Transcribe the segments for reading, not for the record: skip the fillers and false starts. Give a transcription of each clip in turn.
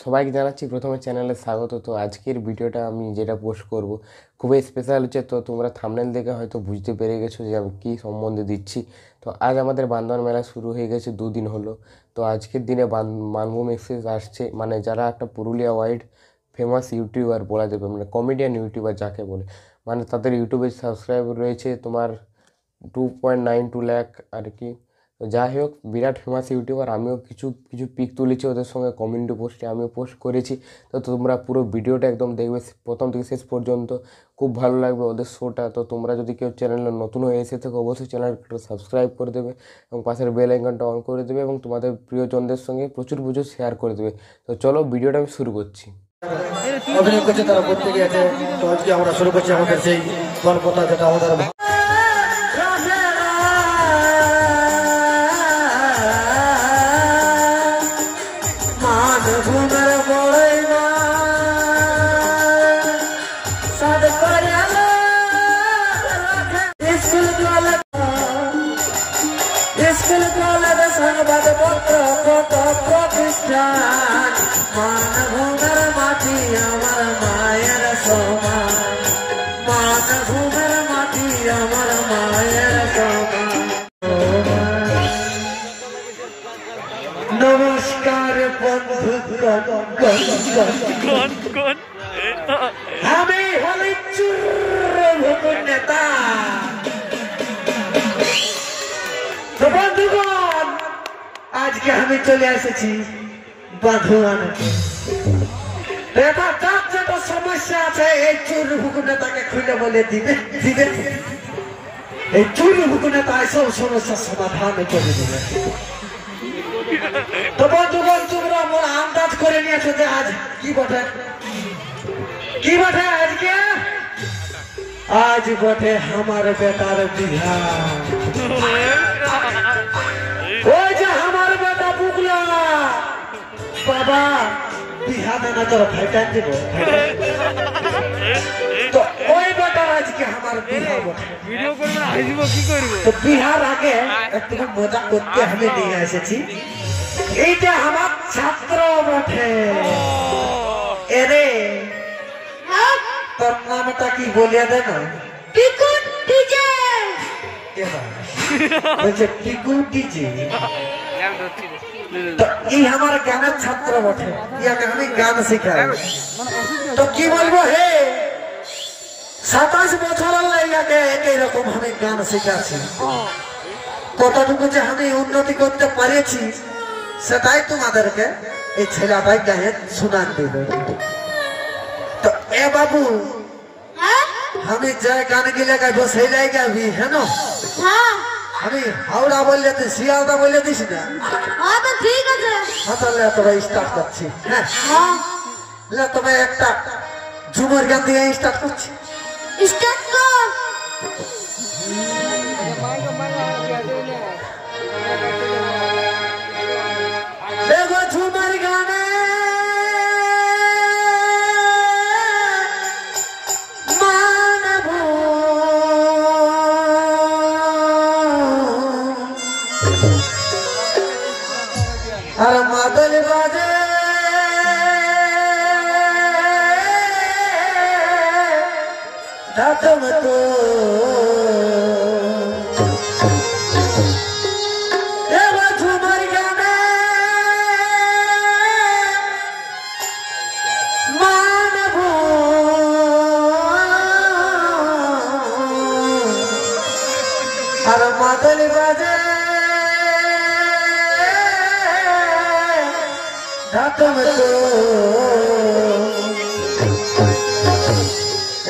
সবাইকে জানাচ্ছি প্রথমে চ্যানেলে স্বাগত। তো আজকের ভিডিওটা আমি যেটা পোস্ট করব খুবই স্পেশাল হচ্ছে। তো তোমরা থাম্বনেল দেখে হয়তো বুঝতে পেরে গেছো যে আমি কী সম্বন্ধে দিচ্ছি। তো আজ আমাদের বান্দরবান মেলা শুরু হয়ে গেছে, 2 দিন হলো। তো আজকের দিনে মানভূম এক্সপ্রেস আসছে, মানে যারা একটা পুরুলিয়া ওয়াইড ফেমাস ইউটিউবার বলা যাবে, মানে কমেডিয়ান ইউটিউবার যাকে বলে, মানে তাদের ইউটিউবে সাবস্ক্রাইবার রয়েছে তোমার 2.92 লাখ আর কি। তো যাই হোক, বিরাট ফেমাস ইউটিউবার। আমিও কিছু কিছু পিক তুলেছি ওদের সঙ্গে, কমিউনিটি পোস্টে আমিও পোস্ট করেছি। তো তোমরা পুরো ভিডিওটা একদম দেখবে প্রথম থেকে শেষ পর্যন্ত, খুব ভালো লাগবে ওদের শোটা। তো তোমরা যদি কেউ চ্যানেলে নতুন হয়ে এসে থাকো অবশ্যই চ্যানেলটা সাবস্ক্রাইব করে দেবে এবং পাশের বেল আইকনটা অন করে দেবে এবং তোমাদের প্রিয়জনদের সঙ্গে প্রচুর প্রচুর শেয়ার করে দেবে। তো চলো ভিডিওটা আমি শুরু করছি। অভিনয় করছে, তারা করতে গিয়েছে। তো আজকে আমরা শুরু করছি আমাদের সেই গল্পটা, যেটা আমাদের প্রতিষ্ঠান মানভূমের মাটি আমার মায়ের সমান, মানভূমের মাটি আমার মায়ের সমান। নমস্কার বন্ধু, আমি হলি চুর নেতা। তো বন্ধুগণ, আজকে আমি চলে এসেছি বাঁধুয়ানে। এবার তার যেটা সমস্যা আছে, এই চুর নেতাকে খুলে বলে দিবে দিবে এই চুর নেতা সব সমস্যার সমাধান করে দিবে। তো বন্ধুগণ, তোমরা আন্দাজ করে নিয়েছো যে আজ কি বটে, কি বটে আজকে? আজ বটে আমার বেটার বিহা। ওই যে আমার বেটা বুকলা বাবা বিহা দেনা তোর ভাইটান দিব। তো ওই বেটার আজকে আমার বিহা বটে। ভিডিও করবে না, আইব কি করব? তো বিহার আগে একটু মজা করতে আমি নিয়ে এসেছি। এইটা আমার ছাত্র বটে। এরে তোর নামটা কি বলিয়া দে না? টিকুন ডিজে। বলছে টিকুন ডিজে। তো এই আমার গানের ছাত্র বটে, ইয়াকে আমি গান শেখাই। তো কি বলবো হে, 27 বছর ইয়াকে একই রকম আমি গান শেখাচ্ছি। কতটুকু যে আমি উন্নতি করতে পারিছি সেটাই তোমাদেরকে এই ছেলেটাই গায়ে শোনান দিল। তো এ বাবু, আমি যে গান গিলে গাইবো সেই লাই গাবি, হ্যাঁ? আমি হাওড়া বললে তুই শিয়ালদা বললে দিস না? ঠিক আছে, তাহলে তোরা স্টার্ট করছি। হ্যাঁ, তবে একটা ঝুমুর গান দিয়ে স্টার্ট করছি। স্টার্ট কর। দেখো ঝুমুর গানে আর মাদল বাজে ধাতম তো ঝুমার গানে মানব আর মাদল বাজে ধাতম তো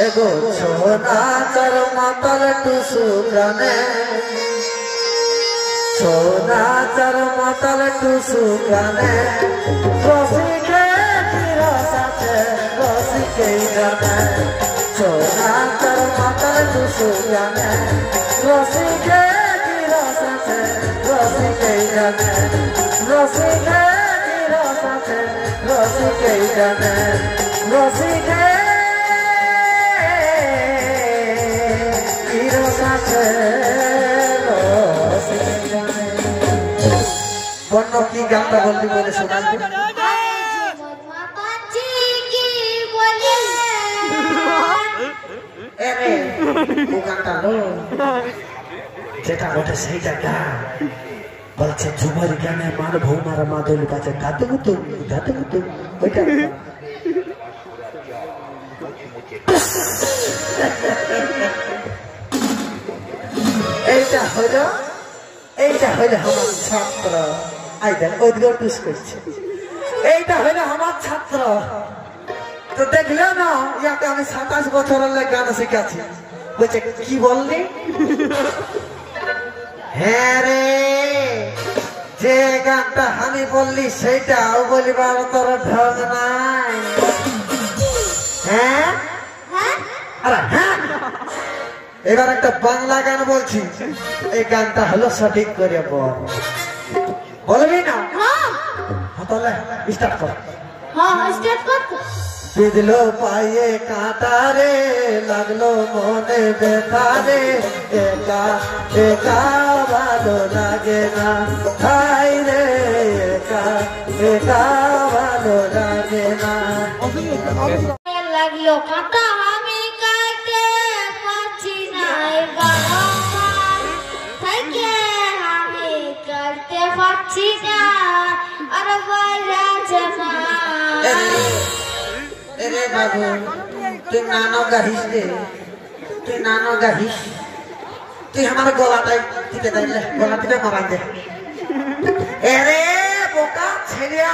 এগো সোনা চার মাতাল টুসু গানে, সোনা চার মাতাল টুসু গানে, রসিকে রস আছে রসিকে গানে, সোনা চার মাতাল টুসু গানে, রসিকে রস আছে রসিকে গানে, রসিকে রস আছে রসিকে গানে, রসিকে বন্য কি গানটা বলতে বলে শোনান। ও গানটা লো যেটা ওটা সেইটা গান বলছে ঝুমারি গানে মার ভৌমারা মাদল বাজে দাদু মুতু ওইটা এইটা হলো আমার ছাত্র আইদের ওইদিকে টুস করছে এইটা হলো আমার ছাত্র তো দেখলে না ইয়াকে আমি 27 বছরের গান শিখাচ্ছি বলছে কি বললি হ্যাঁ রে যে গানটা আমি বললি সেইটাও বলিবার তোর ঢং নাই হ্যাঁ আরে হ্যাঁ এবার একটা বাংলা গান বলছি এই গানটা হলো সঠিক করে বলবি না তাহলে স্টার্ট কর স্টার্ট কর বিঁধলো পায়ে কাঁটা রে লাগলো মনে ব্যথা রে একা একা ভালো লাগে না ভাই রে একা একা ভালো লাগে না লাগলো কাঁটা আমি কাটতে পারছি না থেকে আমি কাটতে পারছি না আর বাইরে জানা এরে বাবু তুই নানো গাহিস রে তুই আমার গলাটাই টিপে দিলে গলা টিপে মারা দে এরে বোকা ছেড়িয়া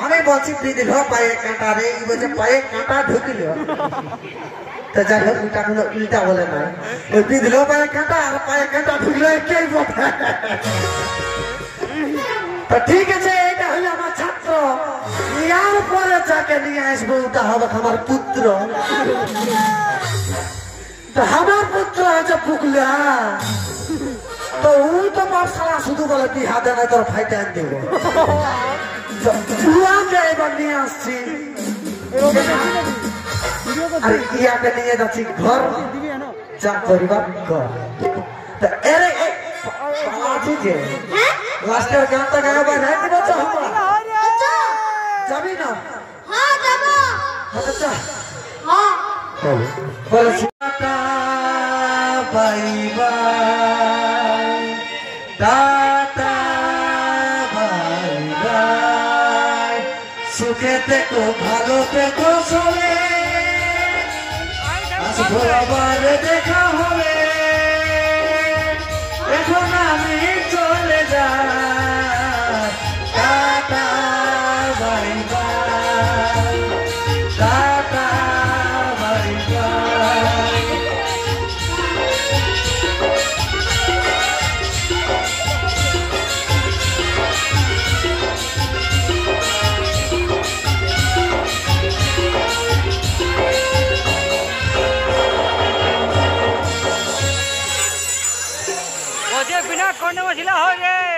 আমি বলছি বিঁধল পায়ে কাঁটা রে বলছে পায়ে কাঁটা ঢুকিল তো যাই হোক উল্টা বলে না ওই বিঁধল পায়ে কাঁটা আর পায়ে কাঁটা ঢুকলো একই কথা তো ঠিক আছে এটা হলো আমার ছাত্র ইয়ার পরে যাকে নিয়ে আসবো ওটা হবে আমার পুত্র তো আমার পুত্র হচ্ছে পুকলা তো ওই তো পাঠশালা শুধু বলে বিহা দেয় না তোর ফাইটে আন দেবো এবার নিয়ে আসছি আর ইয়াকে নিয়ে যাচ্ছি ঘর যা করিবার ঘর এরে পালাচ্ছি যে লাস্টের গানটা গাইবার হ্যাঁ বলছো যাবি না হ্যাঁ যাবো আচ্ছা হ্যাঁ বলছি bye bye tata bye bye সুখে থেকো ভালো থেকো সবে আসবো আবার দেখা হবে এখন আমি চলে যাই tata bye bye tata bye bye मुझे बिना करने में सिला हो गए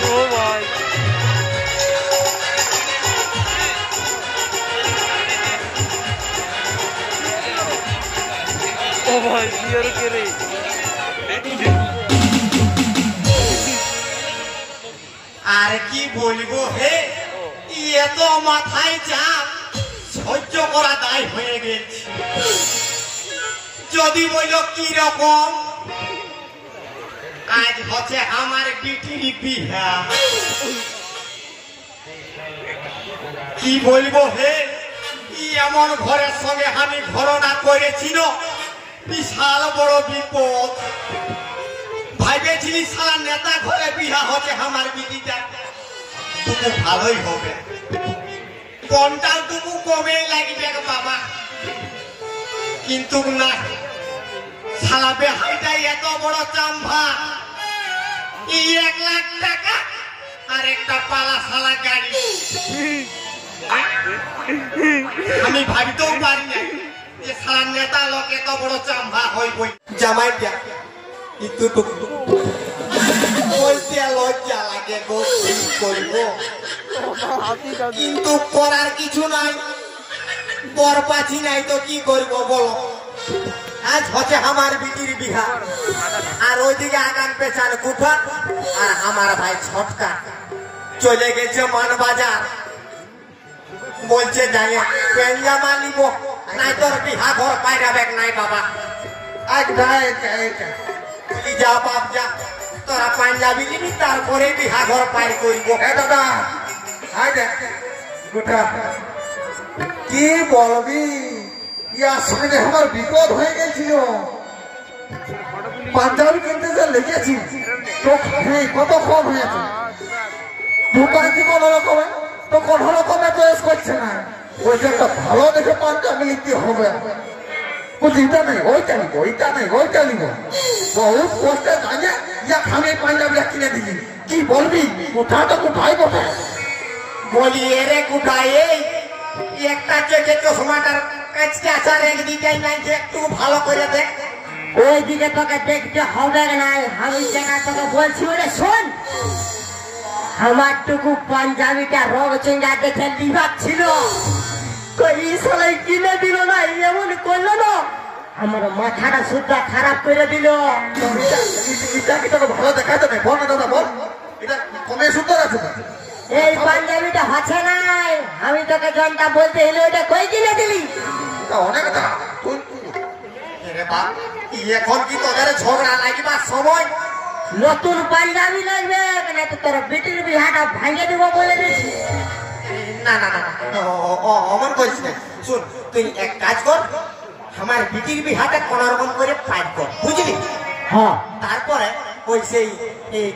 ओ भाई ओ भाई यार के रे আর কি বলবো হে এত মাথায় চাপ সহ্য করা দায় হয়ে গেছে যদি বলল কি রকম আজ হচ্ছে আমার বিটির বিহা কি বলবো হে এমন ঘরের সঙ্গে আমি ঘরনা করেছিল বিশাল বড় বিপদ ভাইবেছিলি সারা নেতা ঘরে বিহা হচ্ছে আমার বিটিটা তুমি ভালোই হবে কোনটাও তুমি কমে লাগবে বাবা কিন্তু না সারা বেহাইটা এত বড় চাম্ভা 1 লাখ টাকা আর একটা পালা সালা গাড়ি আমি ভাবিতেও পারি না যে সারা নেতা লোক এত বড় চাম্ভা হইব জামাই দিয়া কিন্তু বলতে লজ্জা লাগে গো কি করব কিন্তু করার কিছু নাই বর পাচ্ছি নাই তো কি করব বলো আজ হচ্ছে আমার বিটির বিহা, আর ওইদিকে আগান পেছান কুঠা, আর আমার ভাই ছটকা চলে গেছে মানবাজার, বলছে যাই পেঞ্জামা নিব, নাই তোর বিহা ঘর পাইরাবেক নাই বাবা। আজ ভাই তুই যা বাপ যা, তোরা পাঞ্জাবি নিবি, তারপরে বিহা ঘর পাই করব। দাদা হাই দেখ গোটা কি বলবি, ইয়ার সঙ্গে আমার বিপদ হয়ে গেছিল। পাঞ্জাবি কিনতে যে লেগেছি তো কত কম হয়েছে, দোকান কি কোনো রকমে তো কোনো রকমে চয়েস করছে না, ওই যে একটা ভালো দেখে পাঞ্জাবি নিতে হবে। এটা নেই ওইটা নিব, ওইটা নেই ওইটা নিব, বহুত কষ্টে থাকে আমি পাঞ্জাবিটা কিনে দিলি। কি বলবি কোথাটা কোথায় বসে বলি এরে কোথায় এই একটা চোখে চশমাটার কাছকে আসার একদিকে নাই, যে একটু ভালো করে দেখ। ওইদিকে তোকে দেখতে হবে নাই, আমি যেটা তোকে বলছি ওরে শোন। আমার টুকু পাঞ্জাবিটা রং চেঞ্জা দেখে লিভার ছিল, সবাই কিনে দিল না, এমন করলো না আমার মাথাটা সুদ্ধা খারাপ করে দিল। এটা কি তোকে ভালো দেখাতে নেই, বল না দাদা বল, এটা কমে সুন্দর আছে না? এই পাঞ্জাবিটা হচ্ছে নাই, আমি তোকে জনটা বলতে এলে ওটা কই কিনে দিলি? এটা অনেক দাম। এরে বাপ, এখন কি তোদের ঝগড়া লাগিবার সময়? নতুন পাঞ্জাবি লাগবে না তো তোর বিটির বিহাটা ভাঙে দিব বলে দিচ্ছি। না না না না, অমন করিস না। শুন, তুই এক কাজ কর, আমার বিটির বিহাটা কোন রকম করে পাইপ কর, বুঝলি? হ্যাঁ তারপরে ওই সেই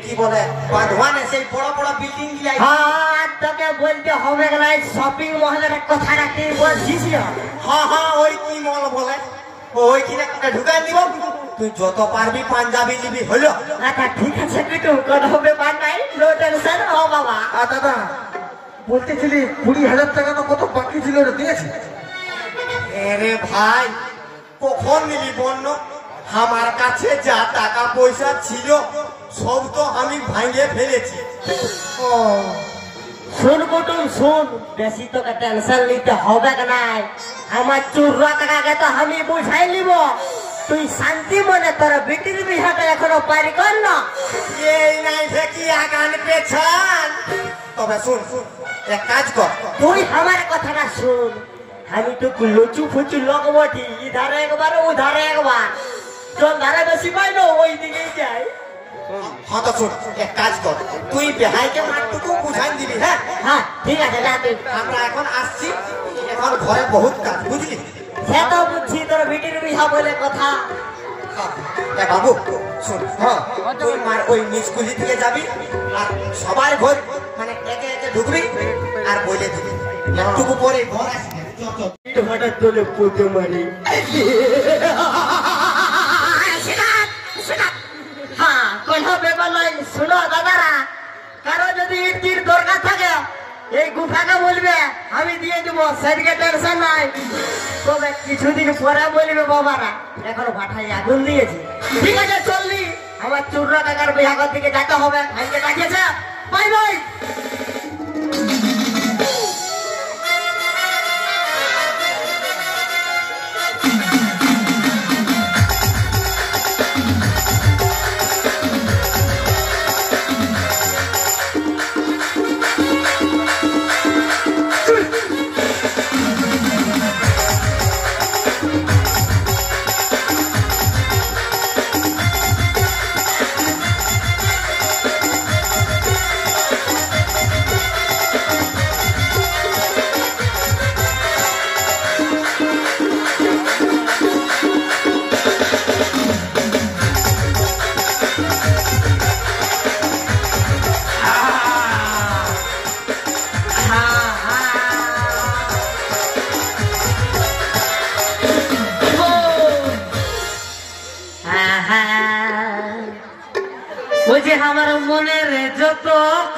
কি বলে বাঁধওয়ানে সেই বড় বড় বিল্ডিং গুলা, হ্যাঁ তোকে বলতে হবে না, শপিং মহলের কথা রাখতে বলছিস। হ্যাঁ হ্যাঁ ওই কি মল বলে ওইখানে ঢুকাই দিব, তুই যত পারবি পাঞ্জাবি নিবি, হলো? আচ্ছা ঠিক আছে বিটু, কোনো ব্যাপার নাই, নো টেনশন। ও বাবা দাদা বলতেছিলি 20,000 টাকা না কত বাকি ছিল, ওটা দিয়েছি? আরে ভাই কখন নিবি বন্য? আমার কাছে যা টাকা পয়সা ছিল সব তো আমি ভাঙে ফেলেছি। ও শুন কুটুম শুন, বেশি তোকে টেনশন নিতে হবে নাই, আমার 4 টাকাকে তো আমি বুঝাই নিব। তুই শান্তি মনে তোর বিটির বিহাটা এখনো পারি কর না। এই নাই দেখি আগান পেছান। তবে শুন শুন, এক কাজ কর, তুই আমার কথাটা শুন, আমি তো লুচু ফুচু লোক বটি, ইধারে একবার উধারে একবার, চল ধারে বেশি পাই না ওই দিকেই যাই। হ্যাঁ তো শুন, এক কাজ কর, তুই বেহাইকে মাঠটুকু বুঝাই দিবি। হ্যাঁ হ্যাঁ ঠিক আছে যা তুই। আমরা এখন আসছি, এখন ঘরে বহুত কাজ, বুঝলি? সে তো বুঝছি তোর বিটির বিহা বলে কথা। এ বাবু শুন, হ্যাঁ তুই মার ওই নিচকুলি থেকে যাবি, আর সবাই ঘর মানে একে একে ঢুকবি আর বলে দিবি, একটুকু পরে ঘর আসবে। হঠাৎ তোলে পুজো মারি। হ্যাঁ কোনো ব্যাপার নয়। শুনো দাদারা, কারো যদি ইটির দরকার থাকে এই গুফাকে বলবে, আমি দিয়ে দেবো, সেদিকে টেনশন নাই। তবে কিছুদিন পরে বলবে বাবারা এখন ভাটায় আগুন দিয়েছি। ঠিক আছে চললি, আমার 4 টাকার বিহাগর দিকে যেতে হবে, ভাইকে ডাকিয়েছে। Bye bye. বুঝি আমার মনের যত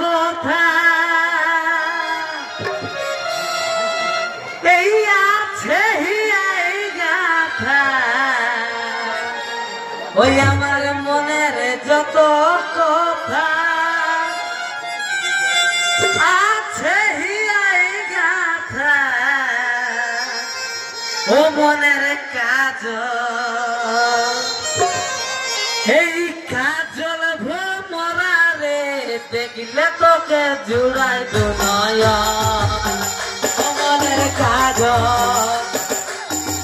কথা এই আছে এই গাথা, ওই আমার মনের যত কথা আছে এই গাথা, ও মনের কাজ দেখিলে তোকে জুড়াই দুনয়া মনের কাজল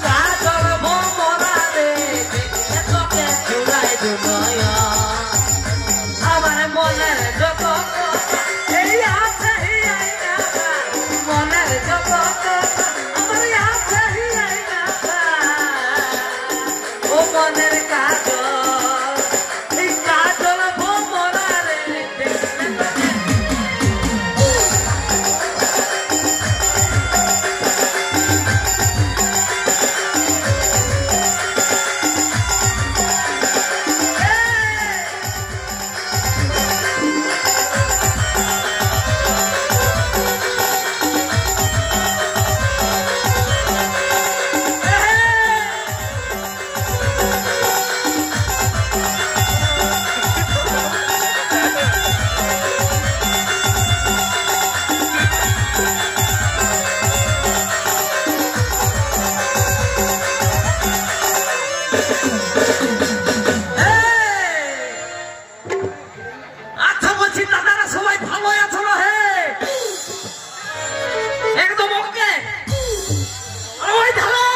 কাজল ভোমরা রে দেখিলে তোকে জুড়াই দুনয়া আমার মনের যত এই আছে মনের যত আমার আছে ও মনের কাজল এই কাজল ভোমরা রে আচ্ছা বলছি দাদারা সবাই ভালো আছো না? হে একদম ওকে। ওই ধারা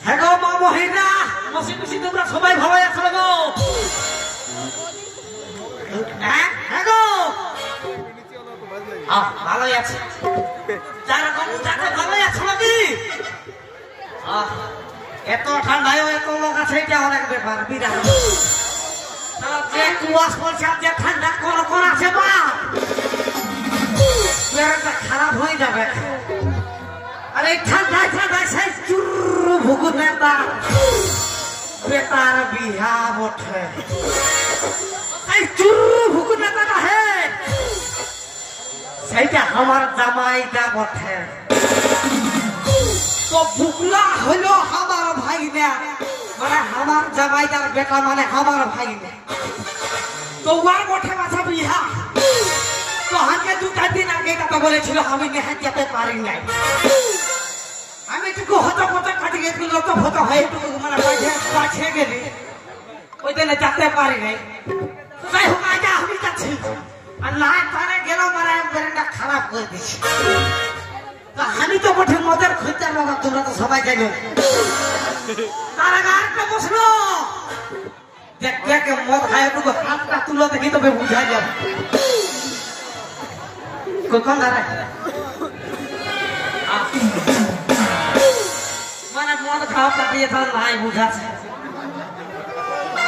হ্যাঁ গো মা মহিলা বসে বসে তোমরা সবাই ভালো আছো গো? হ্যাঁ গো ভালোই আছে যারা ভালোই আছো নাকি? এত ঠান্ডায় এত লোক আছে এটা অনেক ব্যাপার বিরাট। যে কুয়াশ পড়ছে আর যে ঠান্ডা কোন আছে বা খারাপ হয়ে যাবে। আর এই ঠান্ডায় সেই চুরু ভুগু নেতা বেতার বিহা বটে এই চুরু ভুগু নেতাটা হে সেইটা আমার জামাইটা বটে। তো বুকলা হলো আমার ভাই না মানে আমার জামাইদার বেটা মানে আমার ভাই না। তো ওয়ার বটে বাছা বিহা তো হাতে 2-4 দিন আগে কথা বলেছিল আমি নেহাত যেতে পারি নাই। আমি টুকু হতো কাটি গেছিল তো হতো হয়ে টুকু মানে পাছে গেলি ওই দিনে যেতে পারি নাই। তাই হোক আজ আমি যাচ্ছি আর না তারে গেল মানে ব্রেনটা খারাপ করে দিচ্ছি। আমি তো বটে মদের খুঁজতাম বাবা তোমরা তো সবাই জানো। তার আগে আরেকটা বসলো দেখে মদ খায় টুকু হাতটা তুলো দেখি তবে বুঝা যাবে কখন দাঁড়ায় মানে মদ খাওয়া কাটিয়ে তাহলে নাই বুঝাচ্ছে।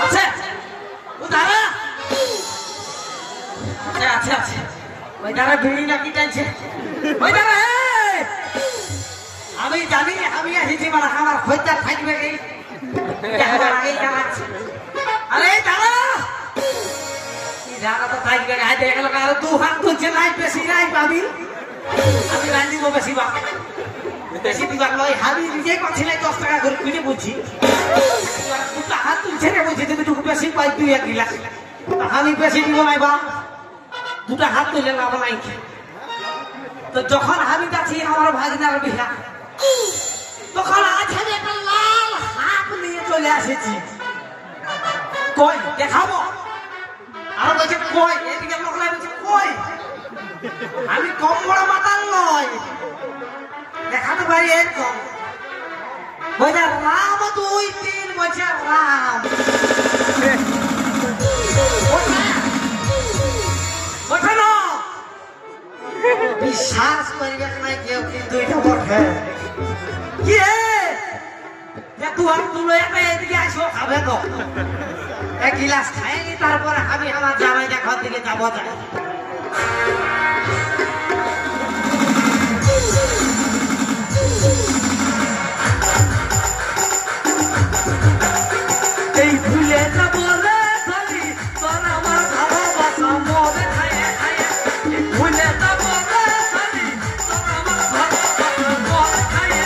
আচ্ছা ও দাঁড়া আচ্ছা ওই দাঁড়া বিড়ি নাকি টানছে ওই দাঁড়া আমি জানি আমি এসেছি মানে আমার খোঁজটা থাকবে কি আগেই দাঁড়াচ্ছে। আরে দাঁড়া দাঁড়া তো থাকবে না দেখলো আরো 2 হাত তুলছে নাই বেশি নাই পাবি আমি রান দিব বেশি বা বেশি দিবার নয় আমি নিজেই পাচ্ছি না 10 টাকা করে কিনে বুঝছি 2টা হাত তুলছে রে বুঝছি তুমি একটু বেশি পাই 2-1 গিলাস আমি বেশি দিব নাই বা 2টা হাত তুলে লাভ নাই। তো যখন আমি যাচ্ছি আমার ভাগনার বিহা তখন আছে একটা লাল হাত নিয়ে চলে আসেছি। কই দেখাবো আর বলছে কই এদিকে লোকলাই বলছে কই আমি কম বড় মাতাল নয় দেখাতে পারি একদম বলছে রাম 2-3 বলছে রাম ওঠে না বিশ্বাস করবে না কেউ কিন্তু এটা বটে কি তুই আর তুলো এদিকে আসো খাবে তো 1 গিলাস খাইনি তারপরে আমি আমার জামাইটা ঘর থেকে যাবো যাই। এই ভুলে যাবো রে ধরি তোর আমার ভালোবাসা মনে খাইয়ে ভুলে যাবো রে ধরি তোর আমার ভালোবাসা মনে খাইয়ে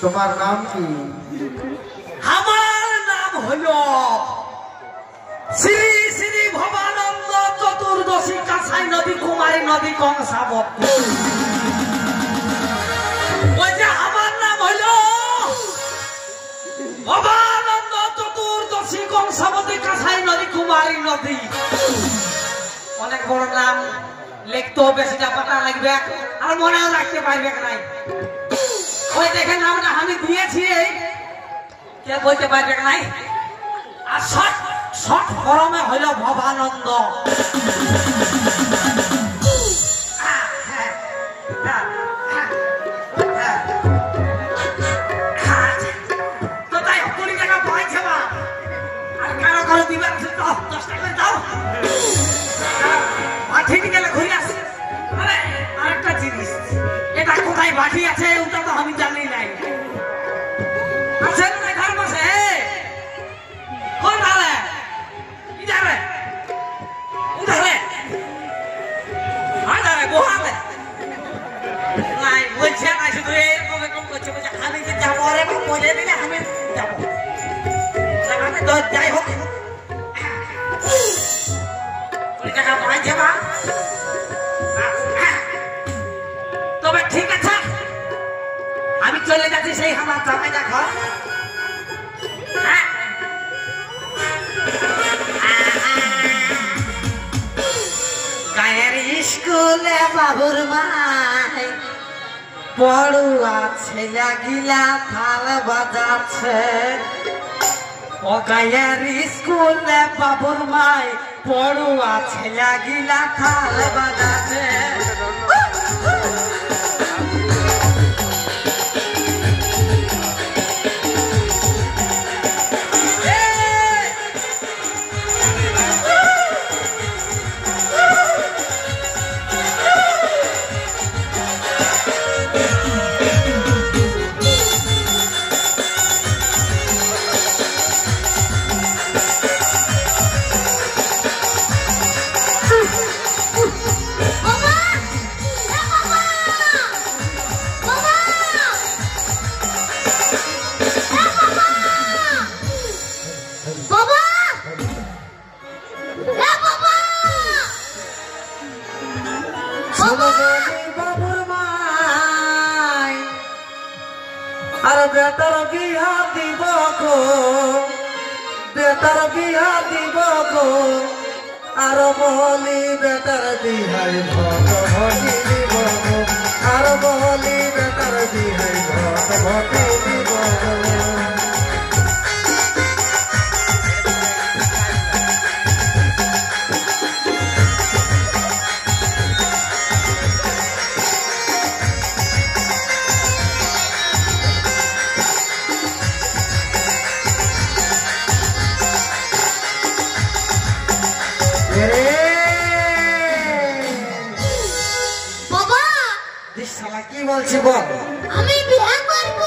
তোমার নাম কি? আমার নাম হলো শ্রী শ্রী ভবানন্দ চতুর্দশী কাছাই নদী কুমারী নদী কংসাবতী। ওই যে আমার নাম হলো ভবানন্দ চতুর্দশী কংসাবতী কাছাই নদী কুমারী নদী। অনেক বড় নাম, লিখতেও বেশিটা পাতা লাগবে আর মনেও রাখতে পারবে নাই। ওই দেখে নামটা আমি দিয়েছি, কে বলতে পারবে নাই। আর শর্ট ফরমে হইল ভবানন্দ। তো তাই 20 টাকা পাইছে বা আর কারো কারো দিবেন 10 টাকা দাও। ঠিক গেলে ঘুরে আসছে। আরে আরেকটা জিনিস, এটা কোথায় বাটি আছে ওটা তো আমি জানি নাই। আছে না ঘর বসে কোন ধারে ইধার রে উধার রে আধারে বহালে নাই বলছে না শুধু এরকম এরকম করছে। বলছে আমি যে যাবো রে বলে দিলে আমি যাবো। আমি তো যাই হোক 20 টাকা পাইছে বা। তবে ঠিক আছে, আমি চলে যাচ্ছি সেই আমার জামাইটা ঘর। গায়ের স্কুলে বাবুর মাই পড়ুয়া ছেলে গিলা থাল বাজাচ্ছে। ও গায়ের স্কুলে বাবুর মাই পড়ুয়া ছেলে গিলা থাল বাজাচ্ছে। আর বেটার বিহা দিব গো, বেটার বিহা দিব গো, আর বলি বেটার বিহাই ভগবতী দিব গো, আর বলি বেটার বিহাই ভগবতী দিব গো। বাবা কি বলছি বল? আমি বিয়ে করব।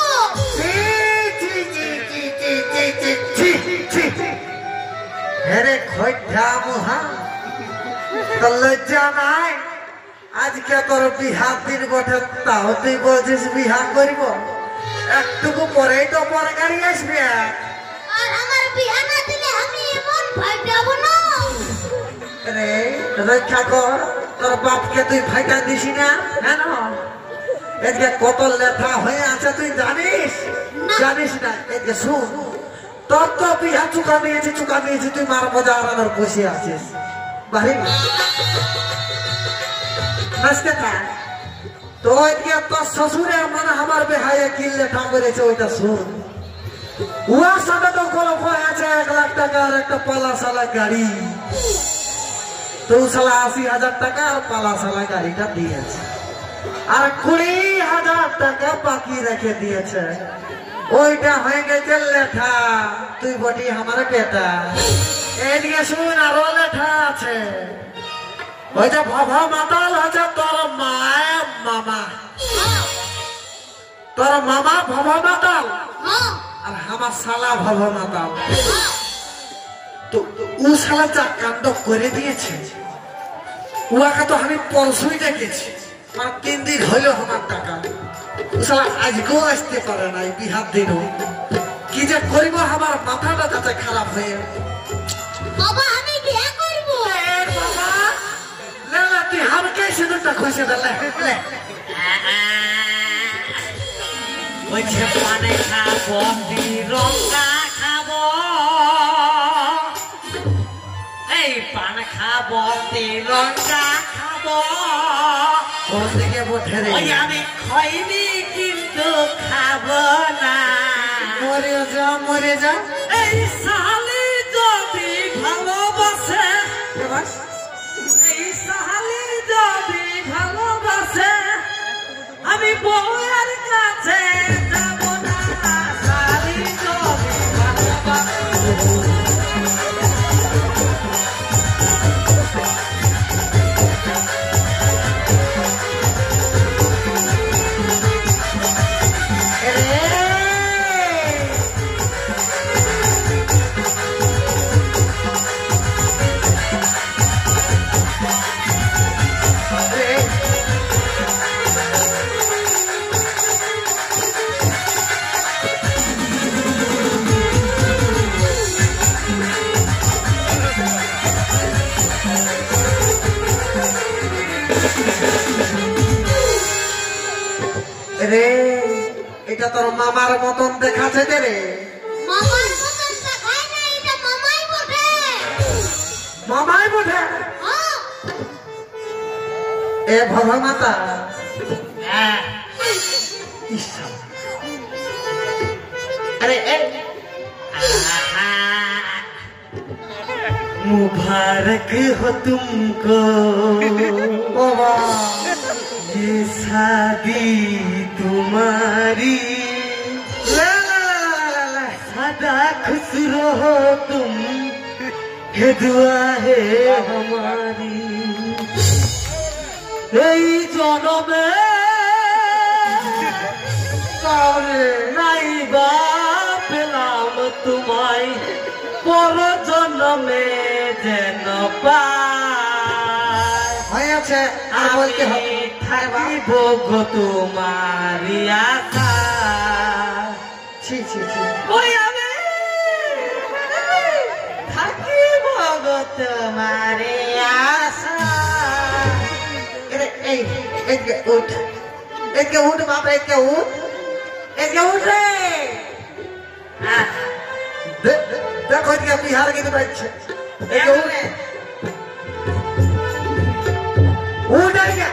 হেরে খৈঠা মুহা তোর লজ্জা নাই? আজকে তোর বিহার দিন বটে, তাও তুই বলছিস বিহা করব? একটুকু পরেই তো পর গাড়ি আসবে। আর আমার বিয়ে না দিলে আমি এমন ভয় পাবো না। রে রক্ষা কর, তোর বাপকে তুই ফাইটা দিস না। হ্যাঁ, এদিকে কত লেখা হয়ে আছে তুই জানিস? জানিস না? এদিকে শুন, তোর তো বিহা চুকা নিয়েছি তুই মার মজা আনানোর বসে আছিস বাড়ি নাচতে থাক। তো এদিকে তোর শ্বশুরে মানে আমার বেহায়ে কি লেখা করেছে ওইটা শুন। উহার সাথে তো গল্প আছে 1 লাখ টাকার একটা পালা সালা গাড়ি। তো সালা 80,000 টাকা আর পালা সালা গাড়িটা দিয়েছে, আর 20,000 টাকা বাকি রেখে দিয়েছে। ওইটা হয়ে গেছে লেখা, তুই বটি আমার বেটা। এদিকে শুন, আরো লেখা আছে। ওই যে ভব মাতাল হচ্ছে তোর মায়ের মামা, তোর মামা ভব মাতাল আর আমার শালা ভব মাতাল। তো ও শালা যা কাণ্ড করে দিয়েছে, উহাকে তো আমি পরশুই দেখেছি, মানে 3 দিন হইল আমার টাকা। শালা আজকেও আসতে পারে না এই বিহার দিনও কি যে করিব আমার মাথাটা যাতে খারাপ হয়ে বাবা আমি বিয়ে করব বাবা লেলা তুই আমাকে সিঁদুরটা খুশি দিলে বলছে পানে খাবো রঙ্গা খাবো এই পান খাবো রঙ্গা খাবো কোন দিকে বসে রে ওই আমি খাইনি কিন্তু খাবো না মরে যা এই সালি যদি ভালোবাসে এই সালি যদি ভালোবাসে আমি বউয়ের কাছে যাব না সালি যদি ভালোবাসে রে এটা তোর মামার মতন দেখাছে রে মামার মতন দেখায় না এটা মামাই বটে মামাই বটে হ্যাঁ এ ভগমাতা अरे मुबारक हो तुमको বাবা ये शादी तुम्हारी सदा खुश रहो तुम ये दुआ है हमारी এই জনমে নাই বা পেলাম তোমায় পর জন্মে যেন পাই হয়েছে আর বলতে হবে থাকিব গো তোমারি আশা ছি ছি ছি ওই আমি থাকিব গো তোমারি আশা এই একে উঠ বাবা একে উঠ রে দেখো এদিকে বিহার গেতে পারছে একে উঠ উঠ আইয়া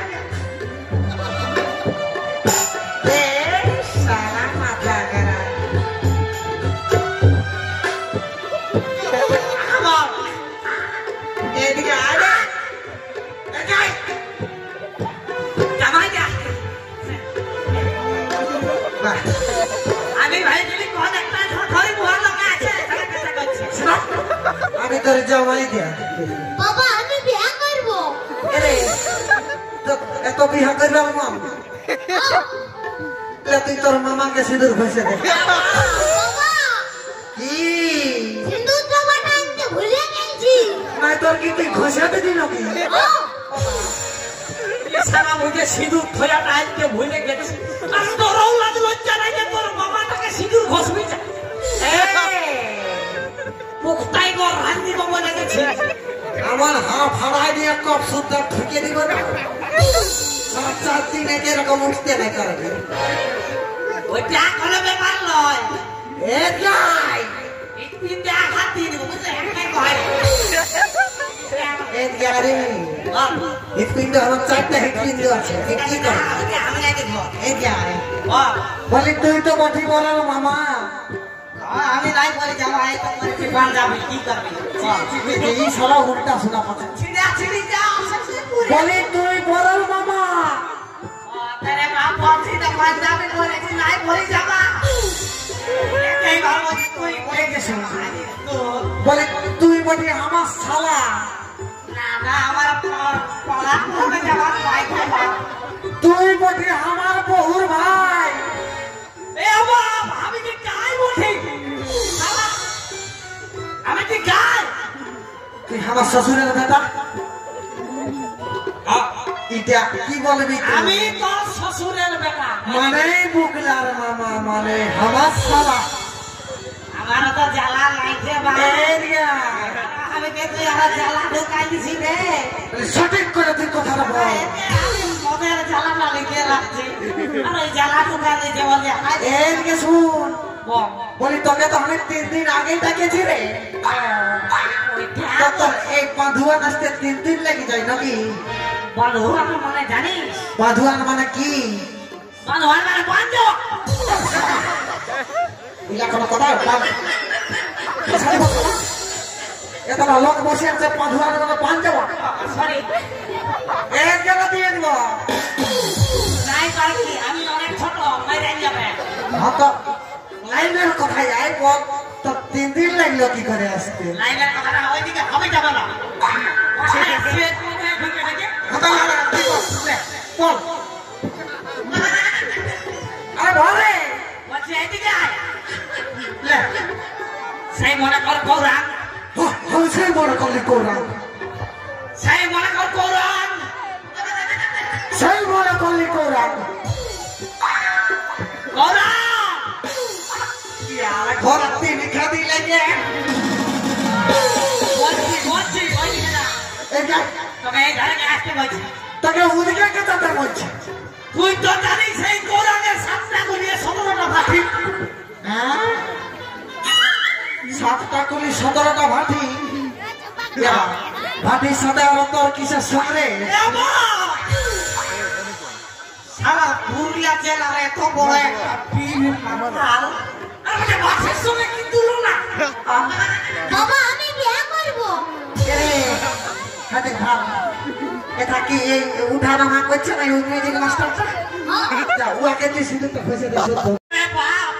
সারা মাথা গড়া আমার এদিকে আরে একাই জামাই যা আমি ভাই দিলি কোন একটা ধরে মোহর লাগা আছে তাহলে কথা করছে আমি তোর জামাই দিয়া বাবা আমি বিয়ে করব এরে তো এত বিহা করবে মাম তুই তোর মামাকে সিঁদুর ঘষে দে বাবা কি সিঁদুর জামাটা আনতে ভুলে গেছি না তোর কি তুই ঘষে দিবি নাকি সারা মুখে সিঁদুর খোয়া টাইমকে ভুলে গেছি আর তোরও লাজ লজ্জা নাই যে তোর মামাটাকে সিঁদুর ঘষবি পুখতাই গো রান্দি বাবা লেগেছে আমার হাফ হারাই দিয়ে কপ সুদ্ধা ঠুকে দিব না 7 দিন এরকম উঠতে নাই করবে ওইটা কোনো ব্যাপার নয় এ যাই একদিন দেখা দিয়ে দেবো বুঝলে একটাই কয় এ গাড়ি হিটপিন্ড আমার 4টা হিটপিন্ড আছে কি করে আমি লাগে ঘর এ যাই ও বলি তুই তো মাটি বলার মামা আমি নাই বলে যাবো আয় তোমার জীবন যাবে কি করবি এই সারা উল্টা শোনা পাচ্ছে ছিড়া ছিড়ি যাও বলি তুই বলার মামা तेरे बाप पहुंची तो पंजाबी बोले थी नहीं बोली जावा कई बार मुझे कोई बोले के सुना तो বলি তুই বলি আমার শালা ना ना हमारा पढ़ा में जावा भाई को তুই বলি আমার বহুর ভাই ए बाप हमें के काय बोली साला हमें के काय তুই আমার শ্বশুরের বেটা এটা কি বলবি আমি তো শ্বশুরের বেটা মানে বুকলার মামা মানে আমার শালা আমারও তো জ্বালা লাগছে বাবা এরিয়া আমি দেখছি আমার জ্বালা ঢুকাই দিছি রে সঠিক করে তুই কথাটা বল আমি মদের জ্বালাটা লিখে রাখছি আর ওই জ্বালা ঢুকাই দিয়েছে বলে এদিকে শুন বল বলি তোকে তো আমি 3 দিন আগেই ডাকেছি রে তো এই বাঁধুয়ান আসতে 3 দিন লেগে যায় নাকি বাঁধুয়ান মানে জানিস বাঁধুয়ান মানে কি বাঁধুয়ান মানে বাঁধ ইলা কোনো কথা এটা লোক বসে আছে বাঁধুয়ান মানে বাঁধ যাবো সরি এক জায়গা দিয়ে দিব নাই পারি আমি অনেক ছোট মাইরে যাবে হ্যাঁ তো লাইনের কথাই আই বল তো 3 দিন লাগলো কি করে আসতে লাইনের কথাটা ওইদিকে হবে যাবে না বল আরে বলে বলছি এইদিকে আয় সেই মনে কর কৌরাং আমি সেই মনে করলি কৌরাং সেই মনে কর কৌরাং সেই মনে করলি কৌরাং কৌরাং ঘর তিন খাদি লাগে বলছি ওইদিকে না এই যা তবে এই ধারে আসতে বলছি তোকে ওদিকে কেটাতে বলছে তুই তো জানিস সেই কৌরাঙের সাতটা গুলিয়ে 17টা ভাটি হ্যাঁ 7টা কুলি 17টা ভাটি ভাটির সাথে আমার তোর কিসের সঙ্গে সারা পুরুলিয়া জেলার এত বড় একটা পীর মাতাল আর আমাকে বাসের সঙ্গে কি তুলনা বাবা আমি বিয়ে করব হাতে ভাব এটা কি এই উঠানামা করছে না ইংরেজি মাস্টারটা যা উয়াকে তুই সিঁদুরটা ঘষে দে শুদ্ধ এ বাপ